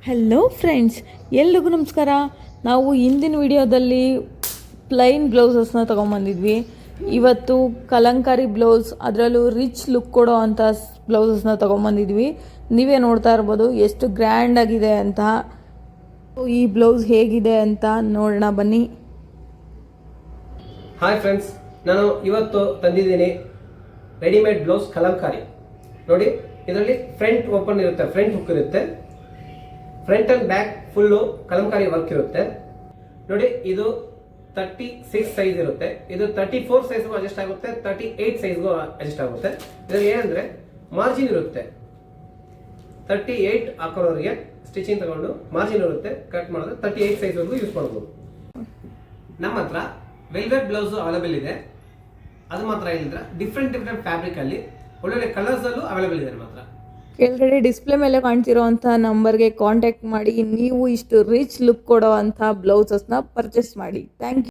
Hello friends, ಎಲ್ರಿಗೂ ನಮಸ್ಕಾರ. ನಾವು ಹಿಂದಿನ ವಿಡಿಯೋದಲ್ಲಿ ಪ್ಲೈನ್ ಬ್ಲೌಸಸ್ನ ತೊಗೊಂಬಂದಿದ್ವಿ. ಇವತ್ತು ಕಲಂಕಾರಿ ಬ್ಲೌಸ್, ಅದರಲ್ಲೂ ರಿಚ್ ಲುಕ್ ಕೊಡೋ ಅಂಥ ಬ್ಲೌಸಸ್ನ ತೊಗೊಂಬಂದಿದ್ವಿ. ನೀವೇ ನೋಡ್ತಾ ಇರ್ಬೋದು ಎಷ್ಟು ಗ್ರ್ಯಾಂಡ್ ಆಗಿದೆ ಅಂತ. ಈ ಬ್ಲೌಸ್ ಹೇಗಿದೆ ಅಂತ ನೋಡೋಣ ಬನ್ನಿ. ಹಾಯ್ ಫ್ರೆಂಡ್ಸ್, ನಾನು ಇವತ್ತು ತಂದಿದ್ದೀನಿ ರೆಡಿಮೇಡ್ ಬ್ಲೌಸ್ ಕಲಂಕಾರಿ. ನೋಡಿ, ಇದರಲ್ಲಿ ಫ್ರಂಟ್ ಓಪನ್ ಇರುತ್ತೆ, ಫ್ರಂಟ್ ಹುಕ್ ಇರುತ್ತೆ, front and back full Kalamkari work ಇರುತ್ತೆ. ನೋಡಿ, ಇದು 36 ಸೈಜ್ ಇರುತ್ತೆ. ಇದು 34 ಸೈಜ್ಗೂ ಅಡ್ಜಸ್ಟ್ ಆಗುತ್ತೆ, 38 ಸೈಜ್ಗೂ ಅಡ್ಜಸ್ಟ್ ಆಗುತ್ತೆ. ಇದರಲ್ಲಿ ಏನಂದ್ರೆ ಮಾರ್ಜಿನ್ ಇರುತ್ತೆ. 38 ಹಾಕೋರಿಗೆ ಸ್ಟಿಚಿಂಗ್ ತಗೊಂಡು ಮಾರ್ಜಿನ್ ಇರುತ್ತೆ, ಕಟ್ ಮಾಡಿದ್ರೆ 38 ಸೈಜ್ ವರೆಗೂ ಯೂಸ್ ಮಾಡ್ಬೋದು. ನಮ್ಮ ಹತ್ರ ವೆಲ್ವೆಟ್ ಬ್ಲೌಸ್ ಅವೈಲೇಬಲ್ ಇದೆ. ಅದು ಮಾತ್ರ ಇಲ್ಲದ್ರೆ ಡಿಫ್ರೆಂಟ್ ಫ್ಯಾಬ್ರಿಕ್ ಅಲ್ಲಿ ಒಳ್ಳೊಳ್ಳೆ ಕಲರ್ಸ್ ಅಲ್ಲೂ ಅವೈಲೇಬಲ್ ಇದೆ ನಮ್ಮ ಹತ್ರ. ಕೆಳಗಡೆ ಡಿಸ್ಪ್ಲೇ ಮೇಲೆ ಕಾಣ್ತಿರೋ ಅಂಥ ನಂಬರ್ಗೆ ಕಾಂಟ್ಯಾಕ್ಟ್ ಮಾಡಿ ನೀವು ಇಷ್ಟು ರಿಚ್ ಲುಕ್ ಕೊಡೋ ಅಂಥ ಬ್ಲೌಸಸ್ನ ಪರ್ಚೇಸ್ ಮಾಡಿ. Thank you.